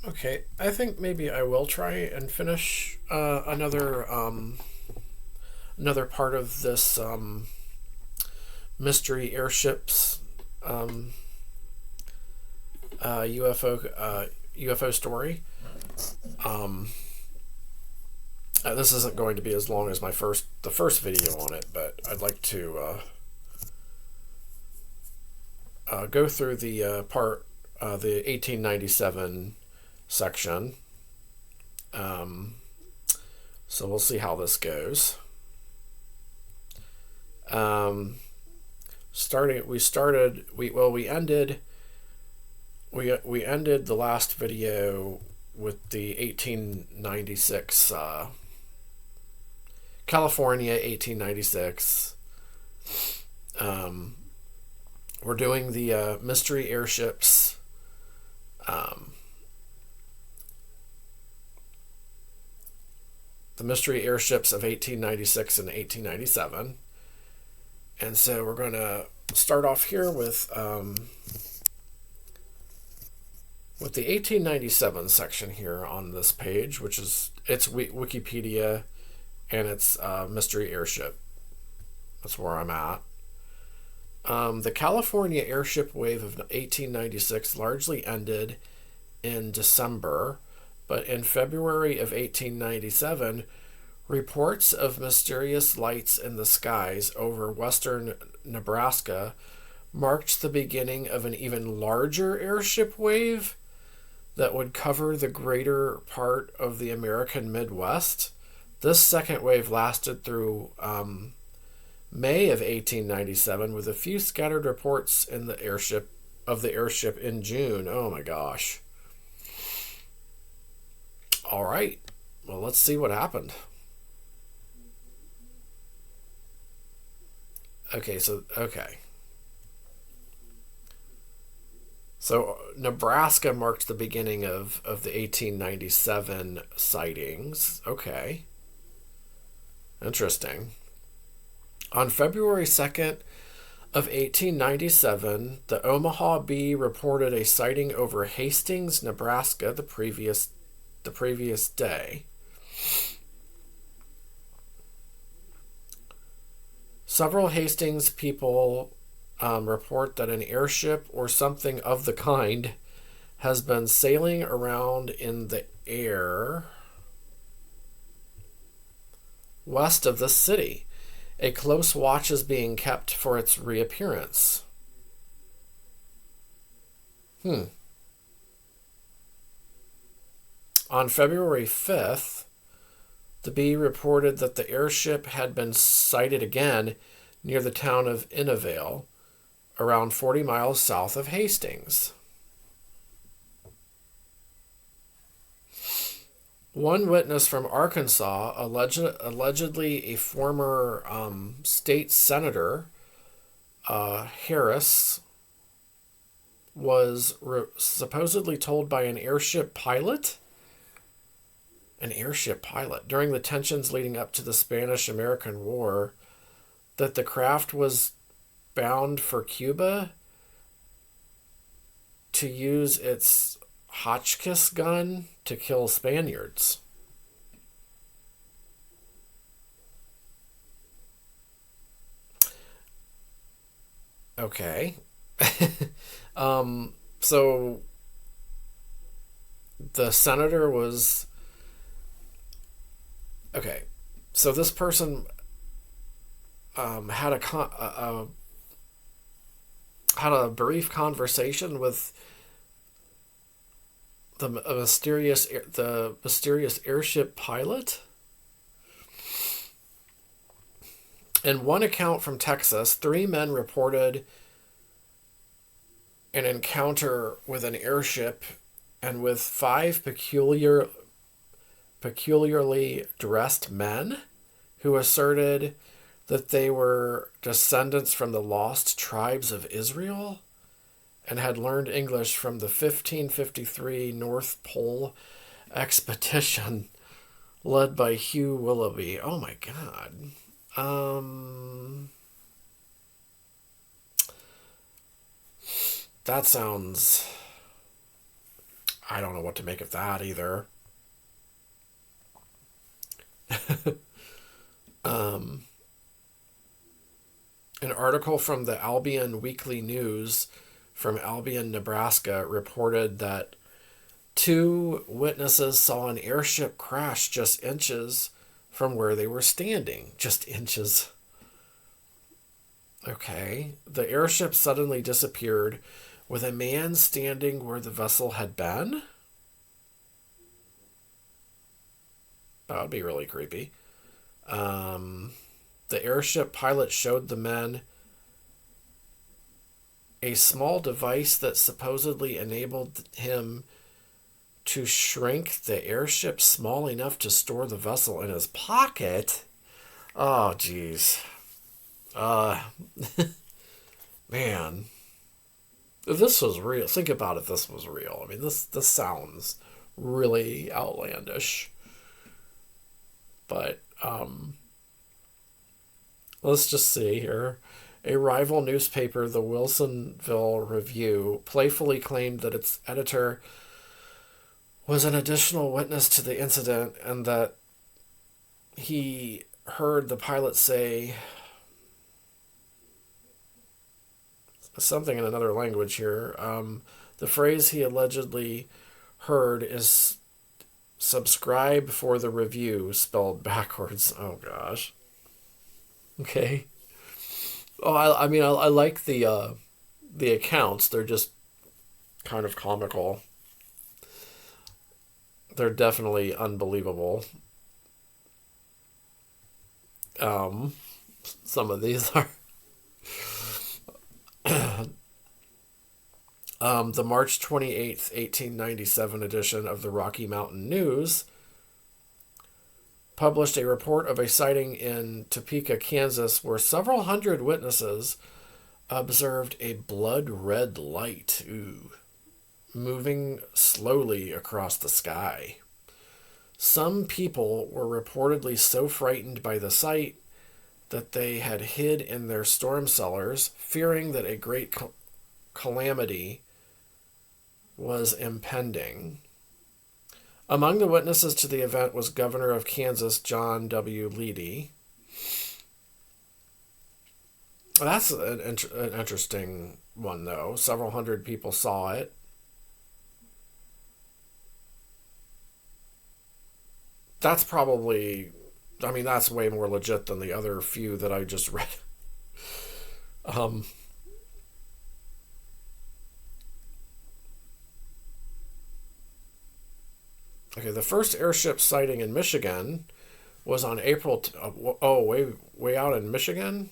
Okay, I think maybe I will try and finish another part of this mystery airships um, UFO story. Um, this isn't going to be as long as the first video on it, but I'd like to go through the the 1897 section. Um, so we'll see how this goes. Um, starting, we started, we ended, we ended the last video with the 1896 California 1896. Um, we're doing the mystery airships. Um, the mystery airships of 1896 and 1897. And so we're going to start off here with the 1897 section here on this page, which is it's Wikipedia and it's mystery airship. That's where I'm at. The California airship wave of 1896 largely ended in December, but in February of 1897, reports of mysterious lights in the skies over western Nebraska marked the beginning of an even larger airship wave that would cover the greater part of the American Midwest. This second wave lasted through May of 1897, with a few scattered reports in the airship in June. Oh my gosh. All right. Well, let's see what happened. Okay. So Nebraska marked the beginning of the 1897 sightings. Okay. Interesting. On February 2nd of 1897, the Omaha Bee reported a sighting over Hastings, Nebraska the previous day. Several Hastings people report that an airship or something of the kind has been sailing around in the air west of the city. A close watch is being kept for its reappearance. On February 5th, the Bee reported that the airship had been sighted again near the town of Innavale, around 40 miles south of Hastings. One witness from Arkansas, allegedly a former state senator, Harris, was supposedly told by an airship pilot during the tensions leading up to the Spanish-American War that the craft was bound for Cuba to use its Hotchkiss gun to kill Spaniards. Okay. So the senator was okay. So this person had a brief conversation with the mysterious airship pilot. In one account from Texas, 3 men reported an encounter with an airship and with 5 peculiarly dressed men who asserted that they were descendants from the lost tribes of Israel and had learned English from the 1553 North Pole expedition led by Hugh Willoughby. Oh my God. That sounds... I don't know what to make of that either. An article from the Albion Weekly News from Albion, Nebraska reported that 2 witnesses saw an airship crash just inches from where they were standing. Just inches. Okay. The airship suddenly disappeared with a man standing where the vessel had been? That would be really creepy. The airship pilot showed the men a small device that supposedly enabled him to shrink the airship small enough to store the vessel in his pocket. Oh, jeez. Man. If this was real, think about if this was real. I mean, this sounds really outlandish. But, let's just see here. A rival newspaper, the Wilsonville Review, playfully claimed that its editor was an additional witness to the incident and that he heard the pilot say something in another language here. The phrase he allegedly heard is subscribe for the review, spelled backwards. Oh, gosh. Okay. Oh, I mean, I like the accounts. They're just kind of comical. They're definitely unbelievable. Some of these are. The March 28th, 1897 edition of the Rocky Mountain News published a report of a sighting in Topeka, Kansas, where several hundred witnesses observed a blood-red light moving slowly across the sky. Some people were reportedly so frightened by the sight that they had hid in their storm cellars, fearing that a great calamity was impending. Among the witnesses to the event was Governor of Kansas, John W. Leedy. That's an interesting one, though. Several hundred people saw it. That's probably, I mean, that's way more legit than the other few that I just read. Okay, the first airship sighting in Michigan was on April... way out in Michigan?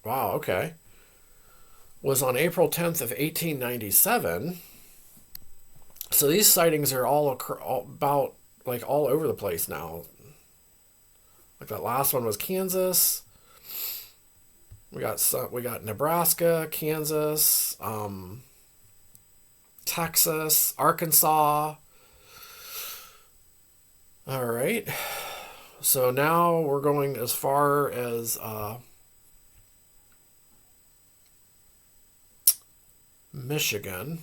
Wow, okay. Was on April 10th of 1897. So these sightings are all about, like, all over the place now. Like that last one was Kansas. We got Nebraska, Kansas, Texas, Arkansas. All right. So now we're going as far as Michigan.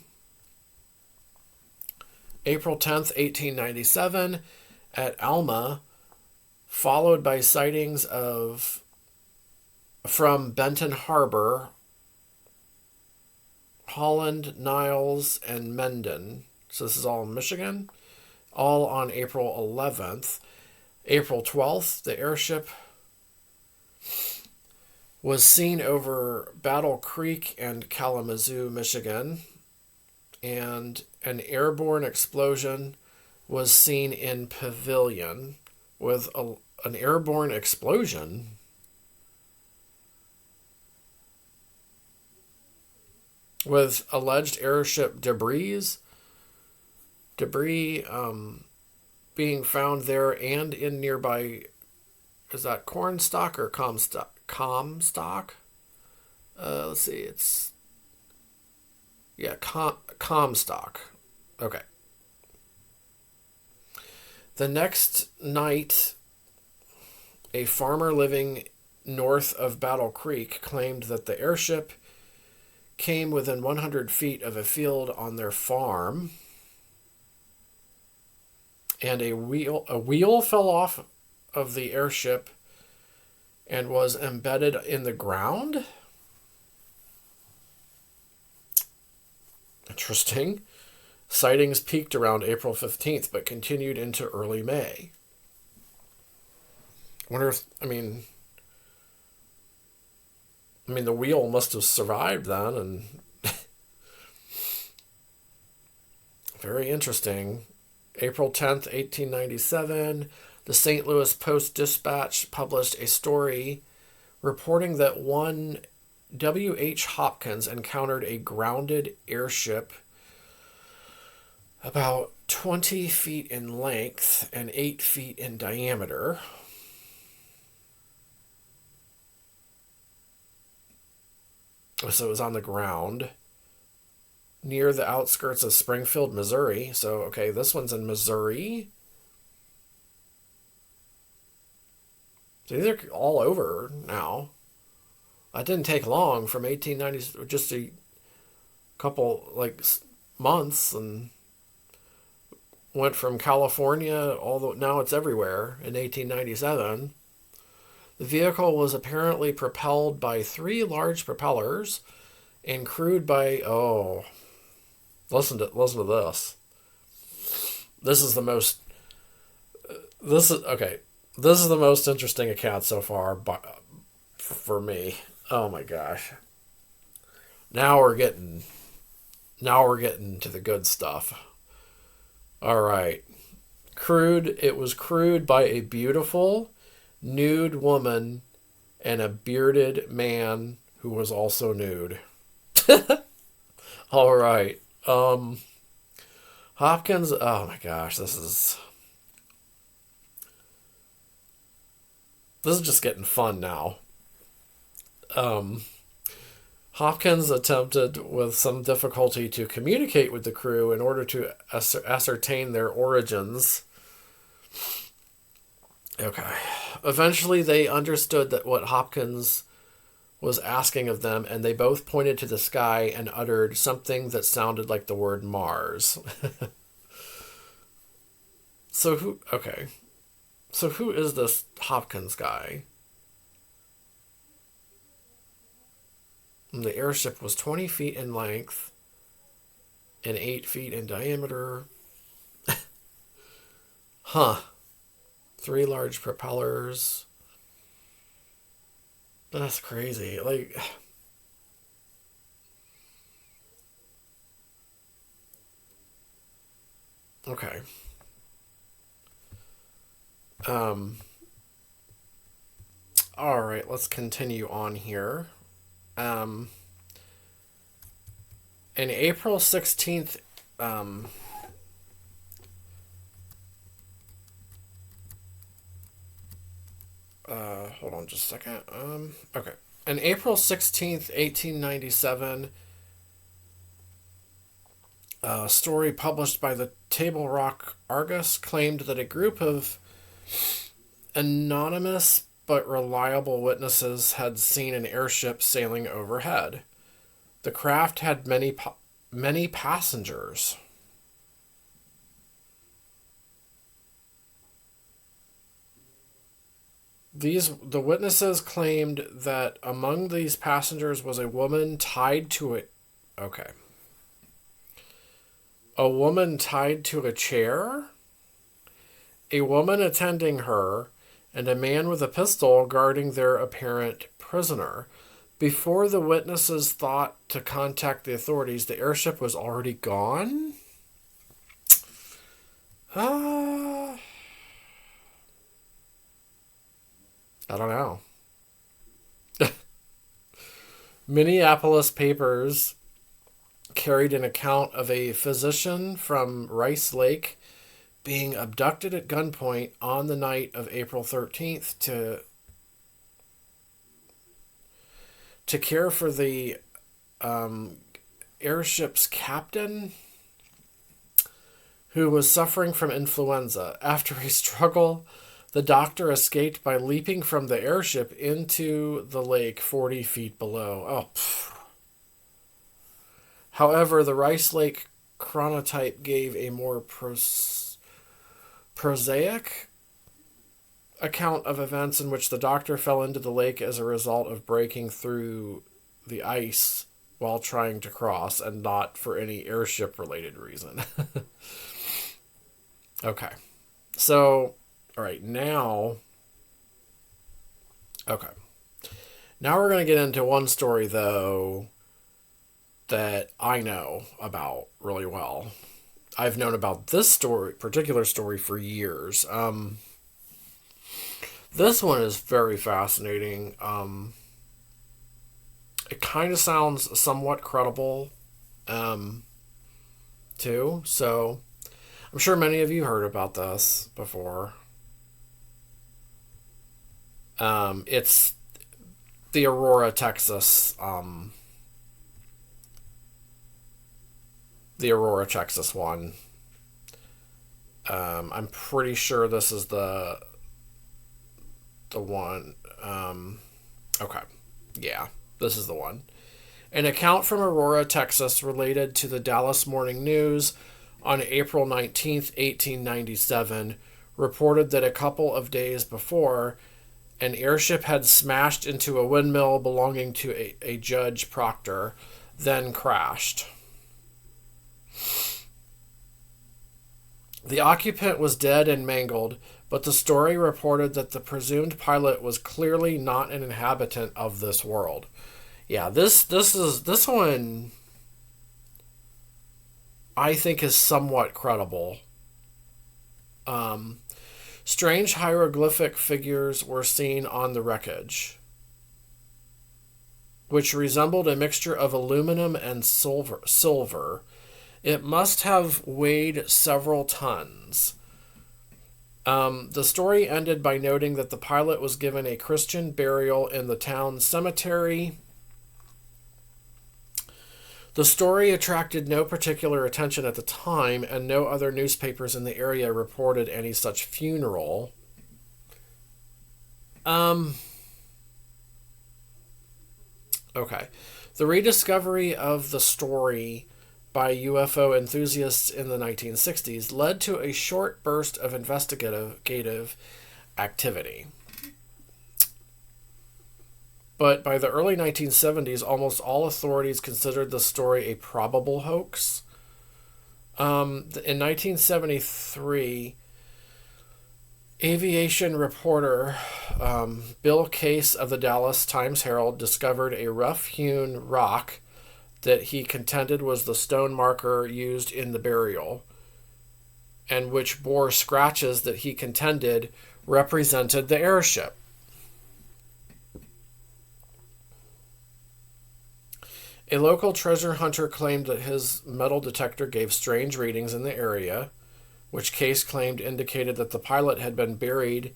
April 10th, 1897 at Alma, followed by sightings from Benton Harbor, Holland, Niles, and Mendon. So this is all in Michigan. All on April 11th. April 12th, the airship was seen over Battle Creek and Kalamazoo, Michigan. And an airborne explosion was seen in Pavilion. With an airborne explosion? With alleged airship debris being found there and in nearby, is that Cornstalk or Comstock? Let's see, it's, yeah, Comstock. Okay. The next night, a farmer living north of Battle Creek claimed that the airship came within 100 feet of a field on their farm, and a wheel fell off of the airship and was embedded in the ground. Interesting. Sightings peaked around April 15th, but continued into early May. Wonder if, I mean, the wheel must have survived then, and very interesting. April 10th, 1897, the St. Louis Post-Dispatch published a story reporting that one W.H. Hopkins encountered a grounded airship about 20 feet in length and 8 feet in diameter. So it was on the ground near the outskirts of Springfield, Missouri. So, okay, this one's in Missouri. So these are all over now. That didn't take long from 1890, just a couple, months, and went from California now it's everywhere in 1897. The vehicle was apparently propelled by 3 large propellers and crewed by, listen to this. This is the most interesting account so far for me. Oh my gosh. Now we're getting to the good stuff. All right. It was crewed by a beautiful nude woman and a bearded man who was also nude. All right. Hopkins, oh my gosh, this is just getting fun now. Hopkins attempted with some difficulty to communicate with the crew in order to ascertain their origins. Okay. Eventually, they understood that what Hopkins was asking of them, and they both pointed to the sky and uttered something that sounded like the word Mars. So who is this Hopkins guy? The airship was 20 feet in length and 8 feet in diameter. Huh. 3 large propellers. That's crazy. Okay. All right, let's continue on here. In April 16th, hold on just a second. Okay. In April 16th, 1897, a story published by the Table Rock Argus claimed that a group of anonymous but reliable witnesses had seen an airship sailing overhead. The craft had many passengers. The witnesses claimed that among these passengers was a woman tied to it. Okay. A woman tied to a chair, a woman attending her, and a man with a pistol guarding their apparent prisoner. Before the witnesses thought to contact the authorities, the airship was already gone? I don't know. Minneapolis papers carried an account of a physician from Rice Lake being abducted at gunpoint on the night of April 13th to care for the airship's captain, who was suffering from influenza. After a struggle, the doctor escaped by leaping from the airship into the lake 40 feet below. Oh, However, the Rice Lake chronotype gave a more prosaic account of events in which the doctor fell into the lake as a result of breaking through the ice while trying to cross, and not for any airship related reason. Okay. So, all right, now. Okay. Now we're going to get into one story, though, that I know about really well. I've known about this particular story, for years. This one is very fascinating. It kind of sounds somewhat credible, too. So, I'm sure many of you heard about this before. It's the Aurora, Texas. The Aurora, Texas one. I'm pretty sure this is the one. Okay, yeah, this is the one. An account from Aurora, Texas, related to the Dallas Morning News on April 19th, 1897, reported that a couple of days before, an airship had smashed into a windmill belonging to a Judge Proctor, then crashed. The occupant was dead and mangled, but the story reported that the presumed pilot was clearly not an inhabitant of this world. Yeah, this one I think is somewhat credible. Strange hieroglyphic figures were seen on the wreckage, which resembled a mixture of aluminum and silver. It must have weighed several tons. The story ended by noting that the pilot was given a Christian burial in the town cemetery. The story attracted no particular attention at the time, and no other newspapers in the area reported any such funeral. Okay. The rediscovery of the story by UFO enthusiasts in the 1960s led to a short burst of investigative activity. But by the early 1970s, almost all authorities considered the story a probable hoax. In 1973, aviation reporter Bill Case of the Dallas Times-Herald discovered a rough-hewn rock that he contended was the stone marker used in the burial, and which bore scratches that he contended represented the airship. A local treasure hunter claimed that his metal detector gave strange readings in the area, which Case claimed indicated that the pilot had been buried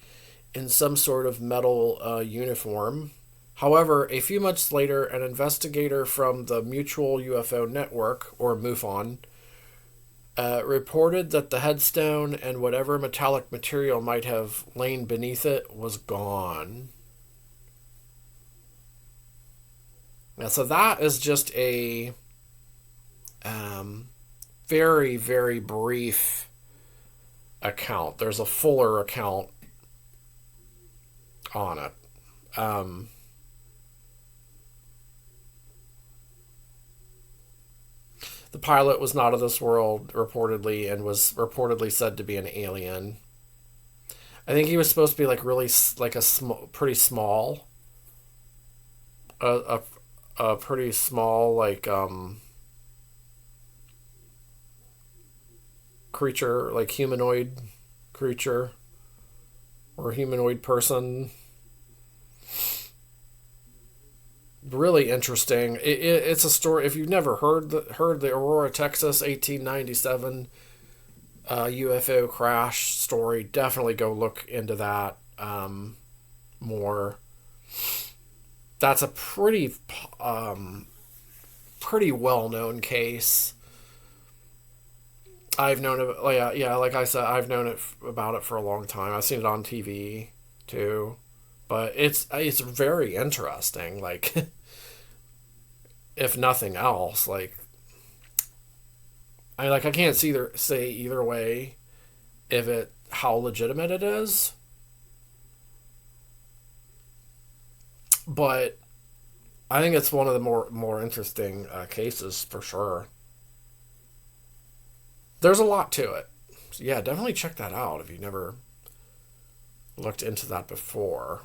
in some sort of metal uniform. However, a few months later, an investigator from the Mutual UFO Network, or MUFON, reported that the headstone and whatever metallic material might have lain beneath it was gone. Now, so that is just a very, very brief account. There's a fuller account on it. The pilot was not of this world, reportedly, and was reportedly said to be an alien. I think he was supposed to be like really like pretty small, a pretty small like creature, like humanoid creature or humanoid person. Really interesting. It's a story. If you've never heard the Aurora, Texas, 1897 UFO crash story, definitely go look into that more. That's a pretty well-known case. I've known it. Yeah, like I said, I've known about it for a long time. I've seen it on TV too. But it's very interesting, like, if nothing else, like, I can't say either way if it how legitimate it is, but I think it's one of the more interesting cases for sure. There's a lot to it. So yeah, definitely check that out if you've never looked into that before.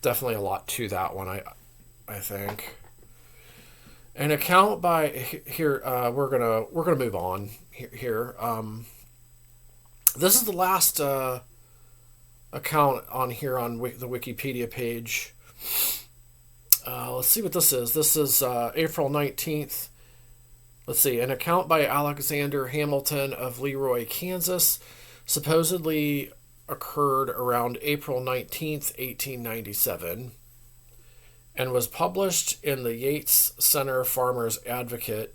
Definitely a lot to that one, I think. An account by here. We're gonna move on here. This is the last account on here on the Wikipedia page. Let's see what this is. This is April 19th. Let's see. An account by Alexander Hamilton of Leroy, Kansas, supposedly occurred around April 19th, 1897, and was published in the Yates Center Farmers Advocate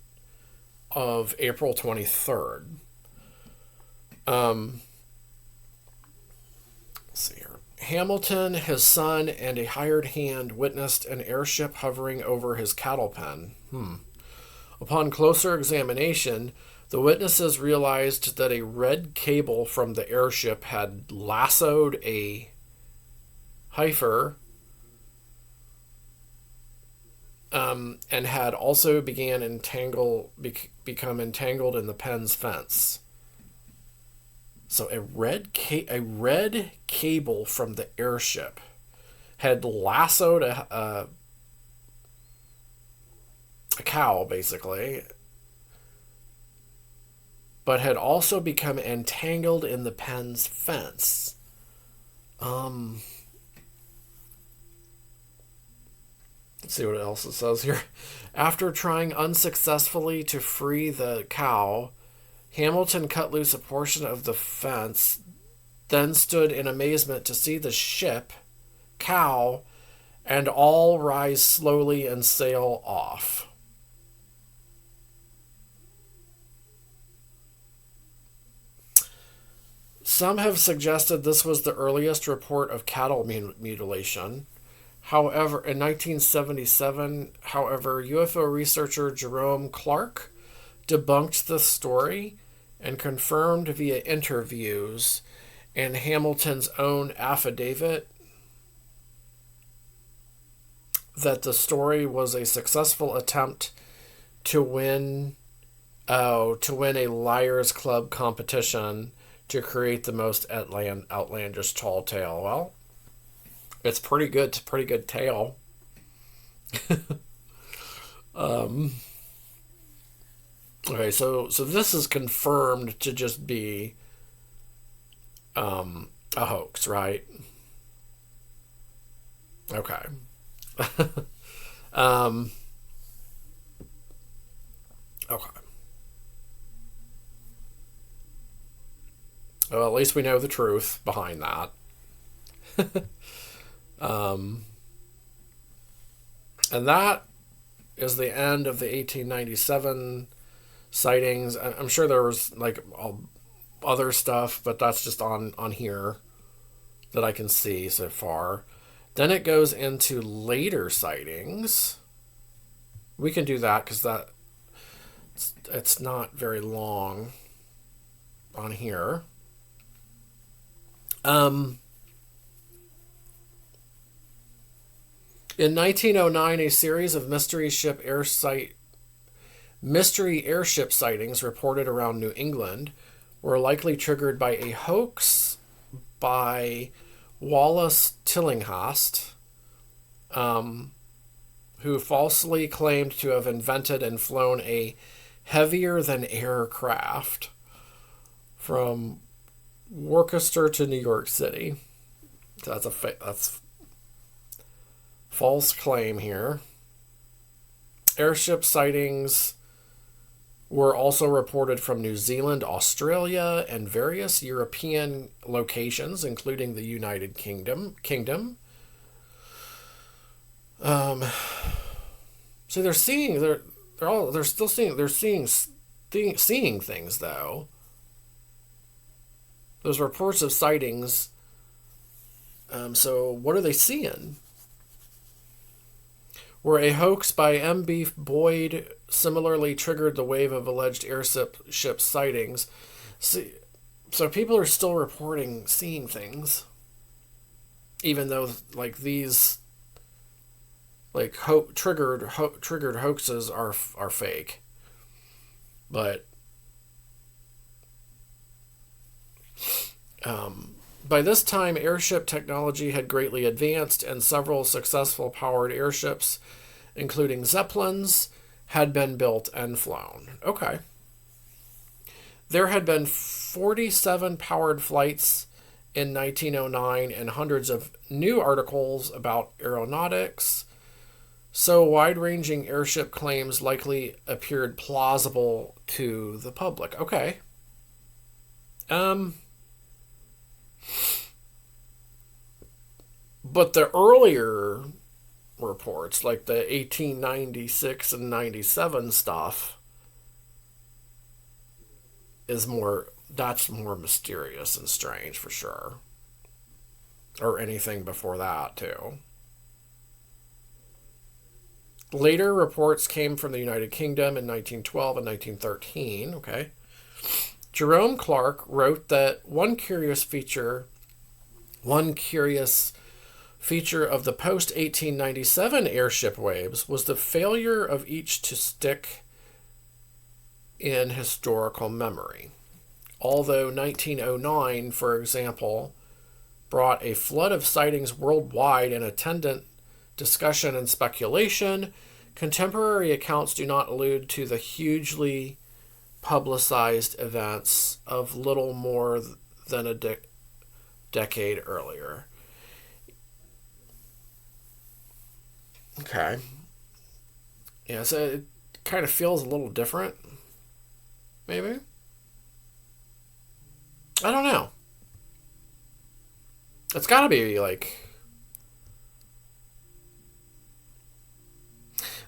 of April 23rd. Let's see here. Hamilton, his son, and a hired hand witnessed an airship hovering over his cattle pen. Upon closer examination, the witnesses realized that a red cable from the airship had lassoed a heifer and had also become entangled in the pen's fence. So a red cable from the airship had lassoed a cow, basically, but had also become entangled in the pen's fence. Let's see what else it says here. After trying unsuccessfully to free the cow, Hamilton cut loose a portion of the fence, then stood in amazement to see the ship, cow, and all rise slowly and sail off. Some have suggested this was the earliest report of cattle mutilation. However, in 1977, UFO researcher Jerome Clark debunked the story and confirmed via interviews and Hamilton's own affidavit that the story was a successful attempt to win a Liars Club competition to create the most outlandish tall tale. Well, it's pretty good. It's a pretty good tale. Okay, so this is confirmed to just be a hoax, right? Okay. Okay. Well, at least we know the truth behind that. And that is the end of the 1897 sightings. I'm sure there was like other stuff, but that's just on here that I can see so far. Then it goes into later sightings. We can do that because it's not very long on here. In 1909, a series of mystery airship sightings reported around New England were likely triggered by a hoax by Wallace Tillinghast, who falsely claimed to have invented and flown a heavier-than-air craft from Worcester to New York City. So that's false claim here. Airship sightings were also reported from New Zealand, Australia, and various European locations, including the United Kingdom. So they're seeing seeing things though. Those reports of sightings. So what are they seeing? where a hoax by M.B. Boyd similarly triggered the wave of alleged airship sightings. So people are still reporting seeing things, even though like these like triggered hoaxes are fake. But by this time, airship technology had greatly advanced, and several successful powered airships, including Zeppelins, had been built and flown. Okay. There had been 47 powered flights in 1909 and hundreds of new articles about aeronautics, so wide-ranging airship claims likely appeared plausible to the public. Okay. But the earlier reports, like the 1896 and 97 stuff, that's more mysterious and strange for sure. Or anything before that, too. Later reports came from the United Kingdom in 1912 and 1913. Okay. Jerome Clark wrote that one curious feature of the post-1897 airship waves was the failure of each to stick in historical memory. Although 1909, for example, brought a flood of sightings worldwide and attendant discussion and speculation, contemporary accounts do not allude to the hugely publicized events of little more than a decade earlier. Okay. Yeah, so it kind of feels a little different. Maybe? I don't know. It's got to be like...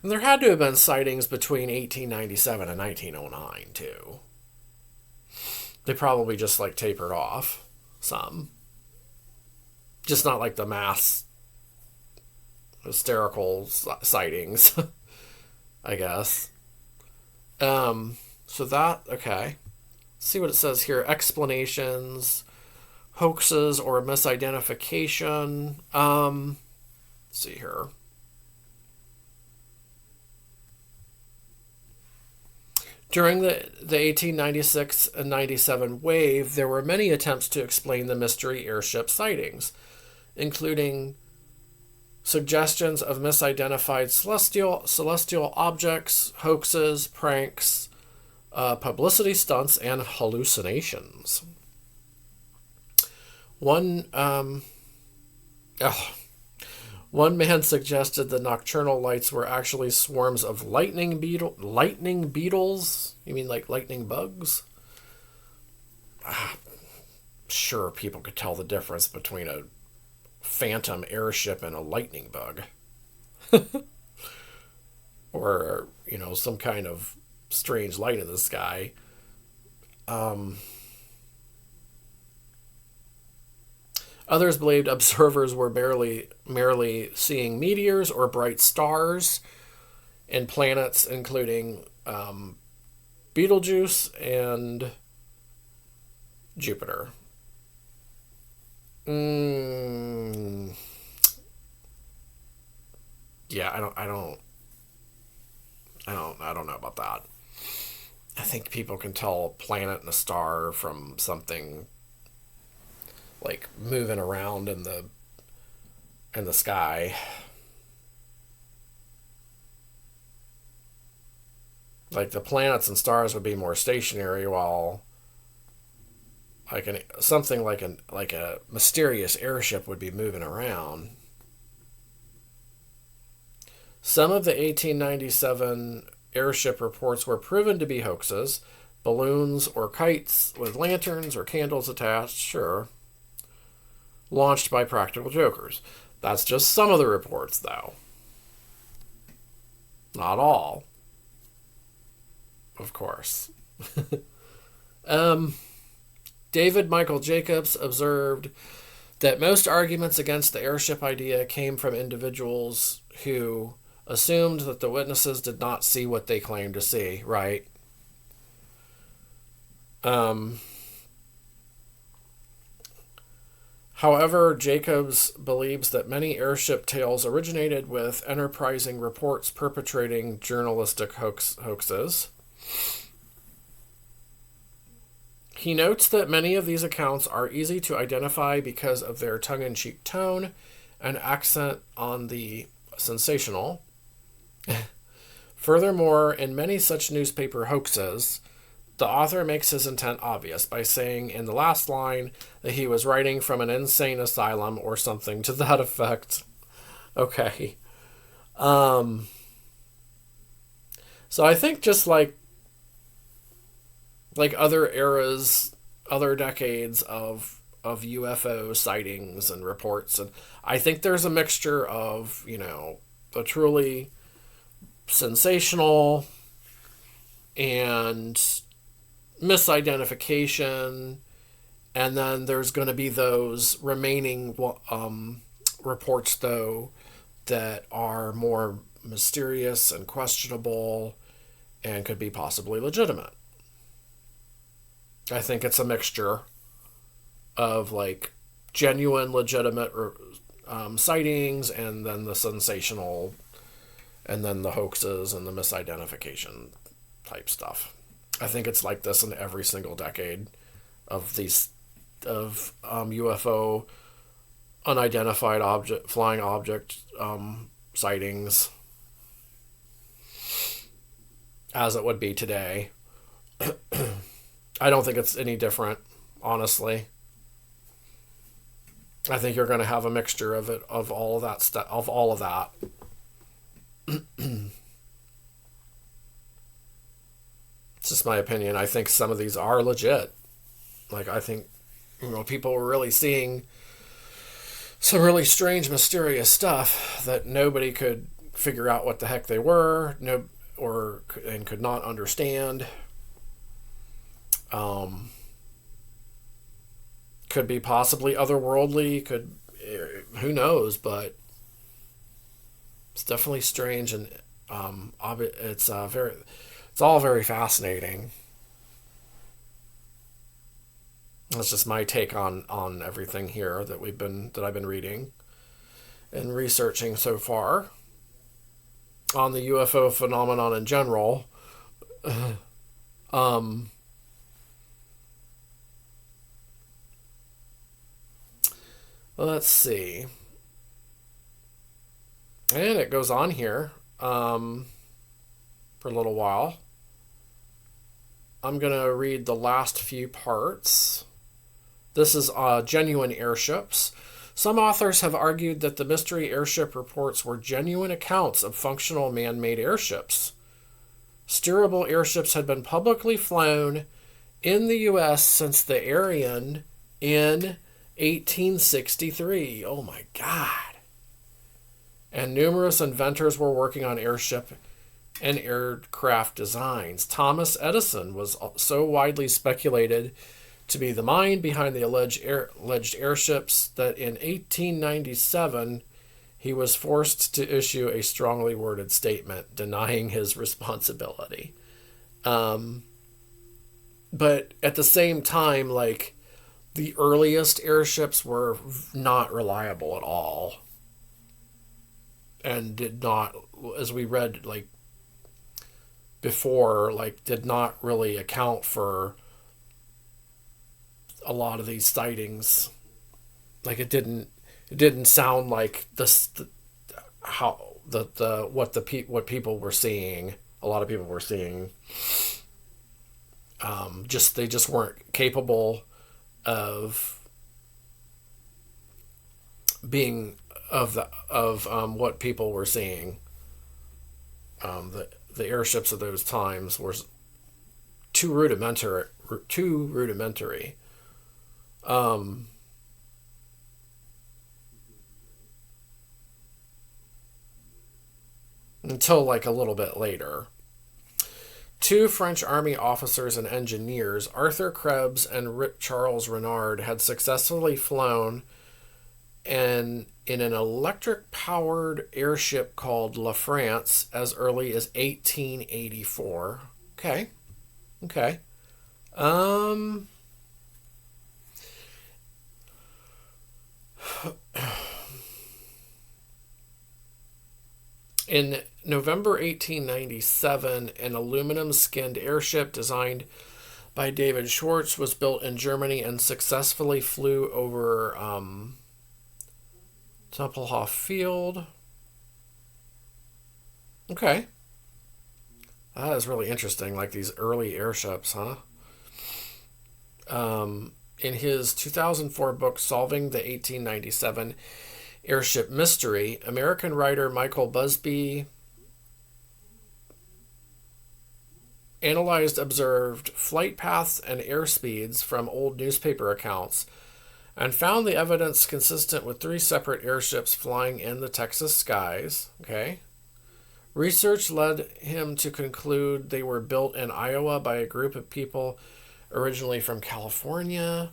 And there had to have been sightings between 1897 and 1909, too. They probably just, like, tapered off some. Just not like the mass hysterical sightings, I guess. So that, okay. Let's see what it says here. Explanations, hoaxes, or misidentification. Let's see here. During the 1896 and 97 wave, there were many attempts to explain the mystery airship sightings, including suggestions of misidentified celestial objects, hoaxes, pranks, publicity stunts, and hallucinations. One man suggested the nocturnal lights were actually swarms of lightning beetles. You mean like lightning bugs? Sure, people could tell the difference between a phantom airship and a lightning bug. Or, some kind of strange light in the sky. Others believed observers were merely seeing meteors or bright stars and planets, including Betelgeuse and Jupiter. Yeah, I don't know about that. I think people can tell a planet and a star from something like moving around in the sky. Like the planets and stars would be more stationary, while something like a mysterious airship would be moving around. Some of the 1897 airship reports were proven to be hoaxes. Balloons or kites with lanterns or candles attached, sure. Launched by practical jokers. That's just some of the reports, though. Not all. Of course. David Michael Jacobs observed that most arguments against the airship idea came from individuals who assumed that the witnesses did not see what they claimed to see, right? However, Jacobs believes that many airship tales originated with enterprising reports perpetrating journalistic hoaxes. He notes that many of these accounts are easy to identify because of their tongue-in-cheek tone and accent on the sensational. Furthermore, in many such newspaper hoaxes, the author makes his intent obvious by saying in the last line that he was writing from an insane asylum or something to that effect. Okay. So I think just like other eras, other decades of UFO sightings and reports, and I think there's a mixture of, the truly sensational and misidentification, and then there's going to be those remaining reports, though, that are more mysterious and questionable and could be possibly legitimate. I think it's a mixture of genuine, legitimate sightings, and then the sensational, and then the hoaxes and the misidentification type stuff. I think it's like this in every single decade of these UFO, unidentified flying object sightings, as it would be today. I don't think it's any different, honestly. I think you're going to have a mixture of it, of all of that stuff, of all of that. It's just my opinion. I think some of these are legit. I think, people were really seeing some really strange, mysterious stuff that nobody could figure out what the heck they were, and could not understand. Could be possibly otherworldly. Who knows? But it's definitely strange, and it's all very fascinating. That's just my take on everything here that I've been reading and researching so far on the UFO phenomenon in general. Let's see. And it goes on here for a little while. I'm going to read the last few parts. This is genuine airships. Some authors have argued that the mystery airship reports were genuine accounts of functional man-made airships. Steerable airships had been publicly flown in the U.S. since the Ariane in 1863. Oh my God. And numerous inventors were working on airship and aircraft designs. Thomas Edison was so widely speculated to be the mind behind the alleged airships that in 1897 he was forced to issue a strongly worded statement denying his responsibility. But at the same time, the earliest airships were not reliable at all, and did not, as we read before, did not really account for a lot of these sightings. It didn't sound like what people were seeing. A lot of people were seeing. They just weren't capable of being of what people were seeing. The airships of those times were too rudimentary. Until a little bit later. Two French army officers and engineers, Arthur Krebs and Charles Renard, had successfully flown an in an electric-powered airship called La France as early as 1884. Okay. Okay. In November 1897, an aluminum-skinned airship designed by David Schwartz was built in Germany and successfully flew over Tempelhof Field. Okay. That is really interesting, like these early airships, huh? In his 2004 book, Solving the 1897 Airship Mystery, American writer Michael Busby analyzed observed flight paths and airspeeds from old newspaper accounts and found the evidence consistent with 3 separate airships flying in the Texas skies. Okay. Research led him to conclude they were built in Iowa by a group of people originally from California.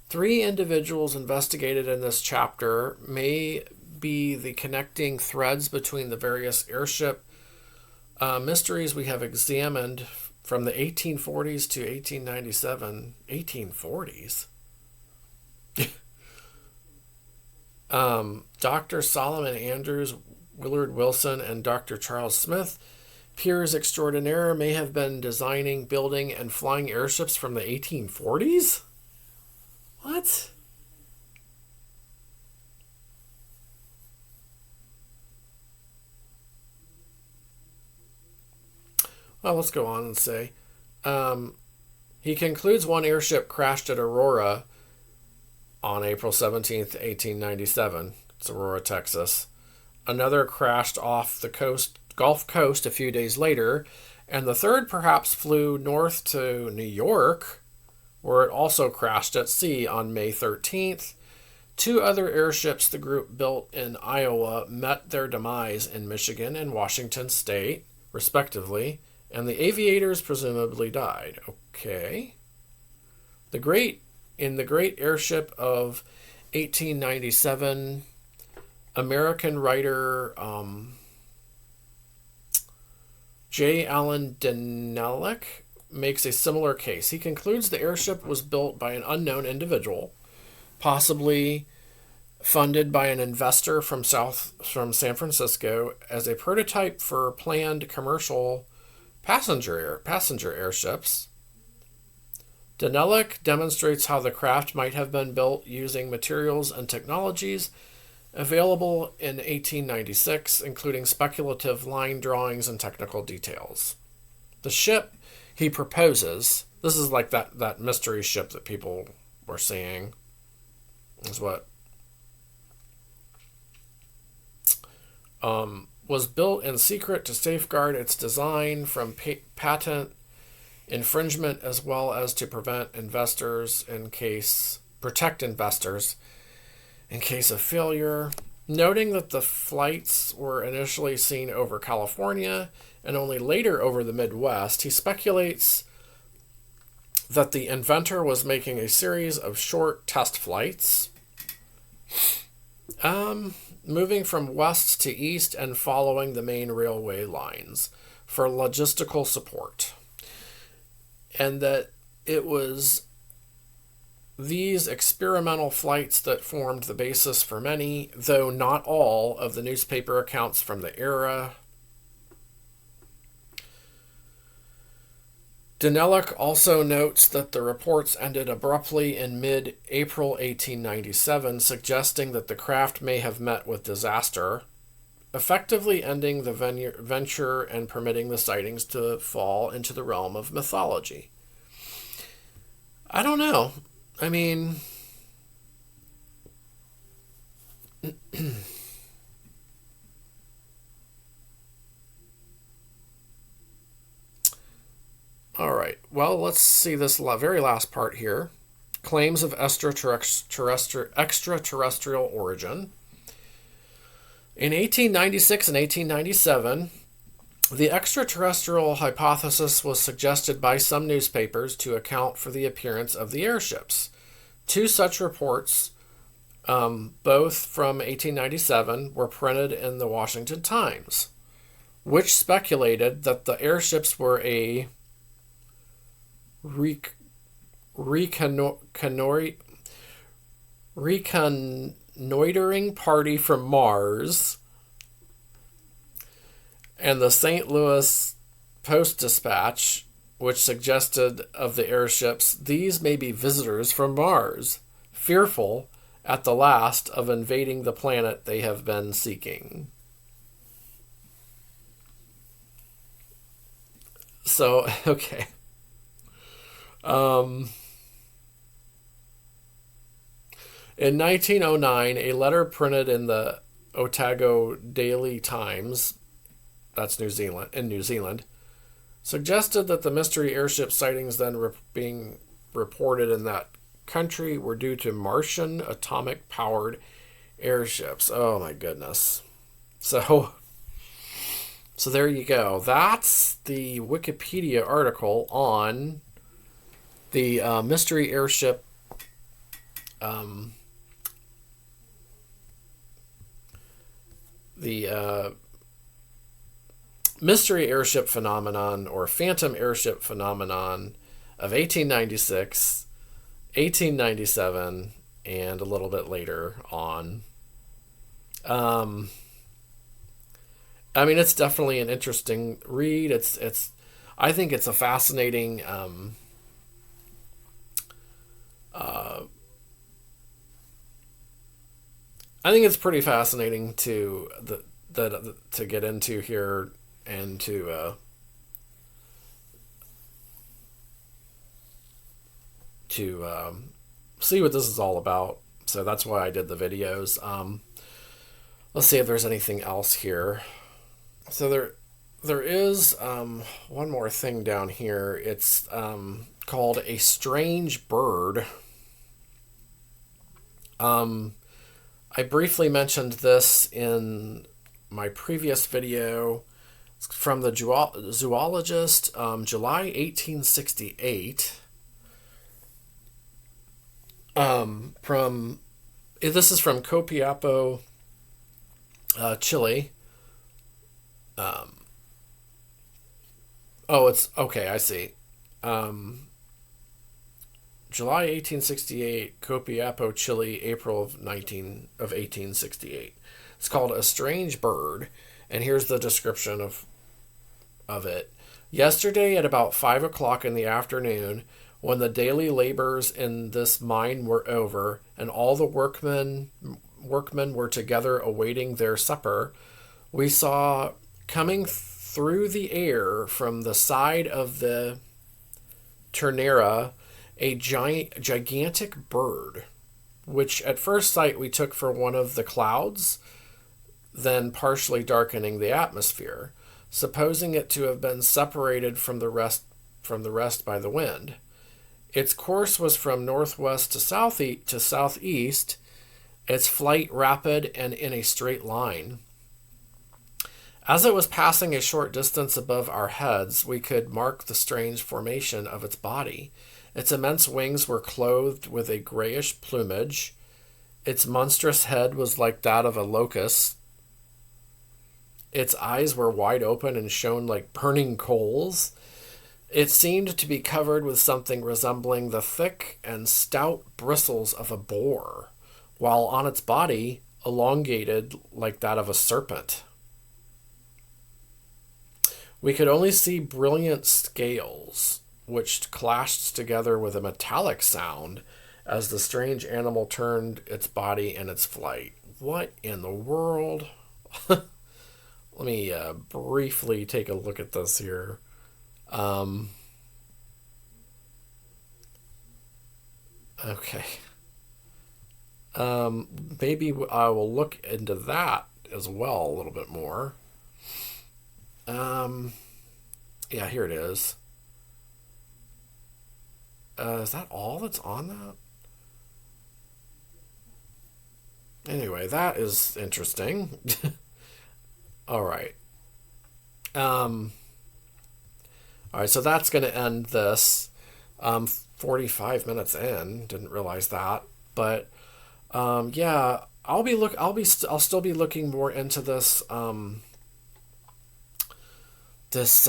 3 individuals investigated in this chapter may be the connecting threads between the various airship mysteries we have examined from the 1840s to 1897. 1840s? Dr. Solomon Andrews, Willard Wilson, and Dr. Charles Smith, peers extraordinaire, may have been designing, building, and flying airships from the 1840s? What? Well, let's go on and say, he concludes one airship crashed at Aurora on April 17th, 1897. It's Aurora, Texas. Another crashed off the Gulf Coast a few days later, and the third perhaps flew north to New York, where it also crashed at sea on May 13th. 2 other airships the group built in Iowa met their demise in Michigan and Washington State, respectively, and the aviators presumably died. Okay. In the great airship of 1897, American writer J. Allen Denelek makes a similar case. He concludes the airship was built by an unknown individual, possibly funded by an investor from San Francisco, as a prototype for planned commercial passenger airships. Denelek demonstrates how the craft might have been built using materials and technologies available in 1896, including speculative line drawings and technical details. The ship he proposes, this is like that mystery ship that people were seeing, is what was built in secret to safeguard its design from patent infringement, as well as to protect investors in case of failure. Noting that the flights were initially seen over California and only later over the Midwest, he speculates that the inventor was making a series of short test flights, moving from west to east and following the main railway lines for logistical support, and that it was these experimental flights that formed the basis for many, though not all, of the newspaper accounts from the era. Denelek also notes that the reports ended abruptly in mid-April 1897, suggesting that the craft may have met with disaster, effectively ending the venture and permitting the sightings to fall into the realm of mythology. I don't know. I mean, all right. Well, let's see this very last part here. Claims of extraterrestrial origin. In 1896 and 1897, the extraterrestrial hypothesis was suggested by some newspapers to account for the appearance of the airships. 2 such reports both from 1897, were printed in the Washington Times, which speculated that the airships were a reconnoitering party from Mars, and the St. Louis Post-Dispatch, which suggested of the airships, these may be visitors from Mars, fearful at the last of invading the planet they have been seeking. So, okay. In 1909, a letter printed in the Otago Daily Times, that's New Zealand, suggested that the mystery airship sightings then being reported in that country were due to Martian atomic-powered airships. Oh my goodness. So there you go. That's the Wikipedia article on the mystery airship mystery airship phenomenon, or phantom airship phenomenon, of 1896, 1897, and a little bit later on. I mean, it's definitely an interesting read. I think it's a fascinating I think it's pretty fascinating to get into here, and to see what this is all about. So that's why I did the videos. Let's see if there's anything else here. So there is one more thing down here. It's called A Strange Bird. I briefly mentioned this in my previous video. It's from the zoologist, July 1868. This is from Copiapo, Chile. It's okay. I see. July 1868, Copiapo, Chile, April of 1868. It's called A Strange Bird, and here's the description of it. Yesterday at about 5 o'clock in the afternoon, when the daily labors in this mine were over, and all the workmen were together awaiting their supper, we saw coming through the air from the side of the Ternera a gigantic bird, which at first sight we took for one of the clouds, then partially darkening the atmosphere, supposing it to have been separated from the rest by the wind. Its course was from northwest to southeast, its flight rapid and in a straight line. As it was passing a short distance above our heads, we could mark the strange formation of its body. Its immense wings were clothed with a grayish plumage. Its monstrous head was like that of a locust. Its eyes were wide open and shone like burning coals. It seemed to be covered with something resembling the thick and stout bristles of a boar, while on its body elongated like that of a serpent. We could only see brilliant scales, which clashed together with a metallic sound as the strange animal turned its body in its flight. What in the world? Let me briefly take a look at this here. Okay. Maybe I will look into that as well a little bit more. Yeah, here it is. Is that all that's on that? Anyway, that is interesting. All right. All right, so that's going to end this. 45 minutes in. Didn't realize that. But Yeah, I'll still be looking more into this this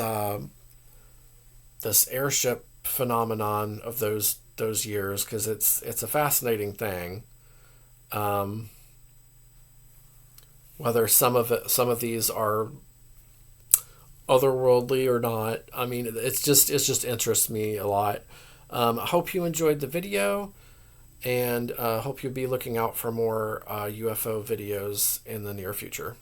airship phenomenon of those years, because it's a fascinating thing. Um, Whether some of these are otherworldly or not, I mean, it's just interests me a lot. I hope you enjoyed the video, and hope you'll be looking out for more UFO videos in the near future.